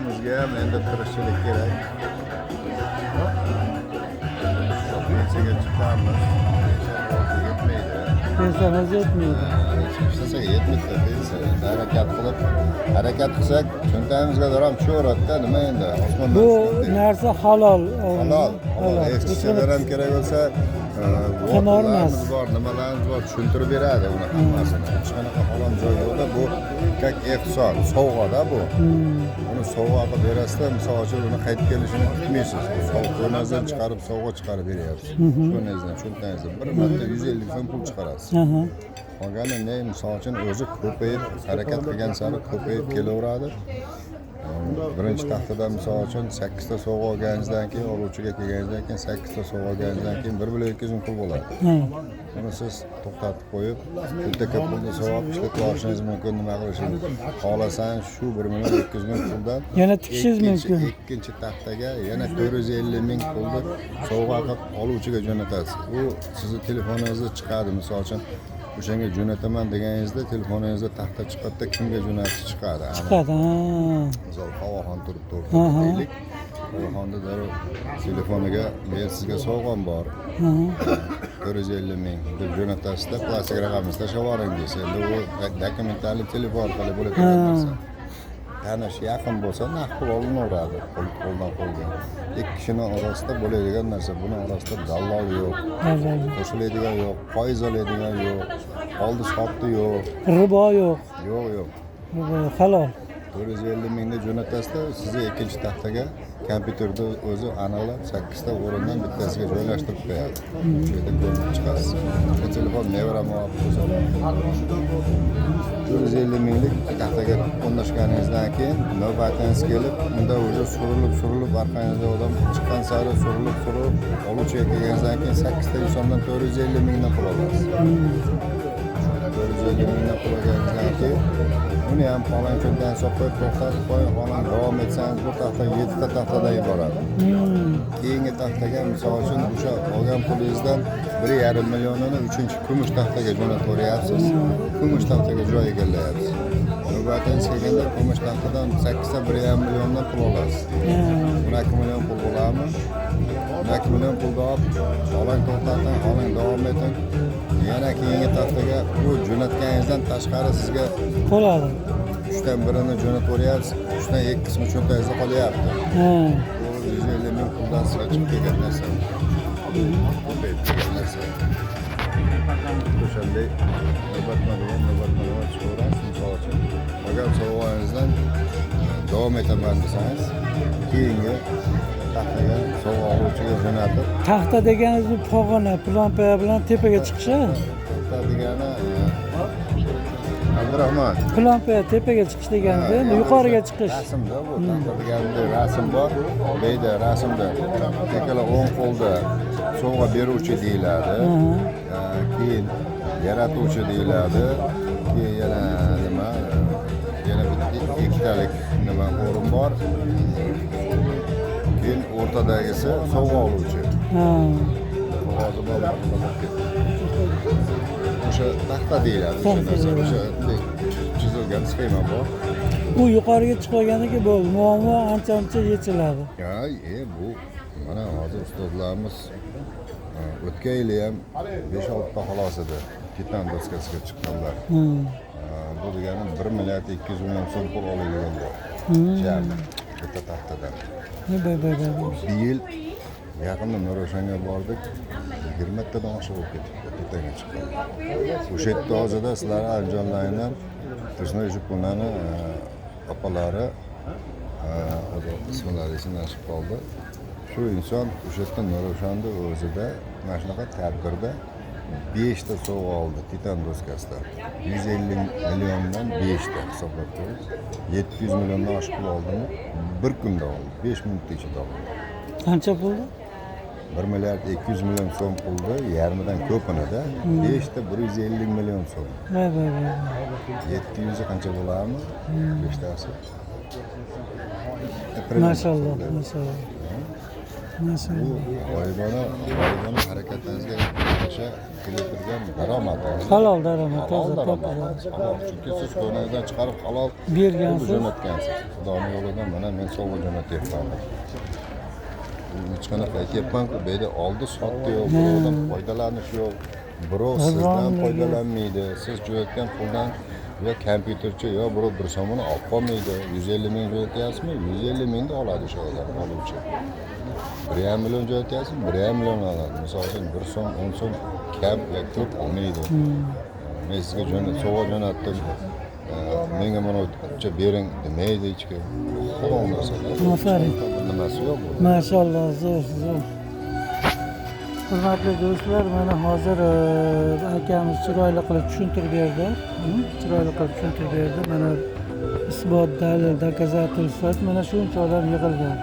Bizga ham endi tirishchilik kerak. Pensiyaga chiqamiz. Yetmaydi. Pensiyangiz yetmaydi. Ishlasak yetmaydi pensiya. Harakat qilsak, cho'ntagimizga darom tushaveradida, nima endi? Osmondan Bu tushgandek. narsa halol. Halol. Eskisilar ham kerak bo'lsa, qimormas bor, nimalarimiz bor, tushuntirib beradi uni hammasini. Hech qanaqa harom joy yo'qda, bu как ehson, sovg'ada bu. Uni sovg'a qilib berasizda, misol uchun uni qaytib kelishini kutmaysiz. Qo'yningizdan chiqarib sovg'a chiqarib beryapsiz. Qo'yningizdan, cho'ntagingizdan bir marta 150 so'm pul chiqarasiz. Qolgani ne, misol uchun o'zi ko'payib, harakat qilgan sari ko'payib kelaveradi. Birinchi taxtadan misol uchun 8 ta sovg'a olganingizdan keyin, oluvchiga kelganingizdan keyin 8 ta sovg'a olganingizdan keyin 1 million 200 ming pul bo'ladi. Buni siz to'xtatib qo'yib, shuncha pulni sovg'a ishlatib olishingiz mumkin, nima qilishingiz. Xohlasangiz shu 1 million 200 ming puldan yana tikishingiz mumkin. Ikkinchi taxtaga yana 450 ming pulni sovg'a qilib oluvchiga jo'natasiz. U sizni telefoningizda chiqadi, misol uchun o'shanga jo'nataman deganingizda telefoningizda taxta chiqadida kimga jo'natish chiqadi. Chiqadi. Misol Havoxon turibdi deylik. Havoxonda darrov telefoniga men sizga sovg'am bor. 450 ming deb jo'natasizda, plastik raqamni tashlab yuboring deysiz. Endi u dokumentalli telefon orqali bo'ladigan narsa. Tanish yaqin bo'lsa naqd pul olinaveradi, qo'ldan qo'lga. Ikki kishining orasida bo'ladigan narsa, buni orasida dallol yo'q, qo'shiladigan yo'q, foiz oladigan yo'q, oldi sotdi yo'q, Ribo yo'q. Yo'q. Halol. 450 mingni jo'natasizda, sizni ikkinchi taxtaga kompyuterda o'zi aniqlab 8 ta o'rindan bittasiga joylashtirib qo'yadi. Shu yerda ko'rib chiqasiz. Telefon nevaram bo'lsa 450 minglik taxtaga o'rnashganingizdan keyin navbatingiz kelib, unda o'zi surilib orqangizda odam chiqqan sari surilib oluvchiga kelganingizdan keyin 8 ta insondan 450 mingdan pul olasiz. 450 mingdan pul olganingizdan keyin uni ham falon kundan hisob qo'yib to'xtatib qo'ying, falon davom etsangiz bu taxta 7 ta taxtadan iborat. Keyingi taxtaga misol uchun o'sha olgan pulingizdan 1,5 millionini 3-kumush taxtaga jo'natib yuboryapsiz. Kumush taxtaga joy egallayapsiz. Navbatingiz kelganda kumush taxtadan 8 ta 1,5 milliondan pul olasiz. 12 million pul bo'ladimi? 12 million pulni olib, olang to'xtating, olang davom eting. Yana keyingi taxtaga bu jo'natganingizdan tashqari sizga qoladi. 3dan 1ni jo'natib o'ryapsiz, 3dan 2 qismi cho'ntagingizda qolyapti. Bu 150 ming puldan sizga chiqib kelgan narsa. Ko'payib narsa. O'shanday navbatma-navbat chiqaverasiz, misol uchun. Agar sovg'angizdan davom etaman desangiz, keyingi taxtaga sovg'a oluvchiga jo'natib. Taxta deganingiz bu pog'ona, plampa bilan tepaga chiqishi? Taxta degani Abdurahmon. Plampa tepaga chiqish deganda endi yuqoriga chiqish. Rasmda bu taxta deganda rasm bor. Beyda rasmda ikkala o'ng qo'lda sovg'a beruvchi deyiladi. Keyin yaratuvchi deyiladi. Keyin yana nima? Yana ikkitalik nima o'rin bor. Keyin o'rtadagisi sovg'a oluvchi. O'sha taxta deyiladi. O'sha chizilgan sxema bor. Bu yuqoriga chiqmaganiga bo'ldi. Muammo ancha yechiladi. Bu mana hozir ustozlarimiz o'tgan yili ham 5-6 ta xolos edi. Titan doskasiga chiqqanlar. Bu degani 1 milliard 200 million so'm pul oladiganlar. Jami bitta taxtadan. Bir yil yaqinda Nurosanga bordik, 20 tadan oshiq bo'lib ketibdi, Titaga chiqqan. O'sha yerda hozirda sizlar Andijonlardan Tursunoy Jupunani opalari ismlari esimdan chiqib qoldi. Shu inson o'sha yerda Nurosanda o'zida mana shunaqa tadbirda 5 ta sovg'a oldi Titan doskasidan. 150 milliondan 5 ta hisoblab ko'ring. 700 milliondan oshiq pul oldimi? Bir kunda oldi. 5 minut ichida oldi. Qancha puldi? 1 milliard 200 million so'm puldi, yarmidan ko'pinida 5 ta 150 million so'm. 700 qancha bo'ladimi? 5 tasi. Maşallah. Bu g'oyibona harakatingizga yarasha kelib turgan daromadingiz Halol daromad, halol toza, daromad. top-toza. Halol. Chunki siz qo'yningizdan chiqarib halol Bergansiz. pul jo'natgansiz. Xudoning yo'lidan mana men sovg'a jo'natyapman. Hech qanaqa aytyapman-ku, bu yerda oldi sotdi yo'q, birovdan foydalanish yo'q. Birov sizdan foydalanmaydi. Siz jo'natgan puldan yo kompyuterchi yo birov bir so'mini olib qolmaydi. 150 ming jo'natyapsizmi? 150 mingni oladi o'sha odam oluvchi. 1,5 million jo'natyapsizmi? 1,5 million oladi. Misol uchun 1 so'm, 10 so'm kam va ko'p olmaydi. Men sizga sovg'a jo'natdim. Menga mana buncha bering demaydi hech kim. Halol narsalar. Aferin. Nimasi yo'q bu. Mashallah, zo'r, zo'r. Hurmatli do'stlar, mana hozir akamiz chiroyli qilib tushuntirib berdi. Chiroyli qilib tushuntirib berdi. Mana isbot, dalil, doказательство, mana shuncha odam yig'ilgan.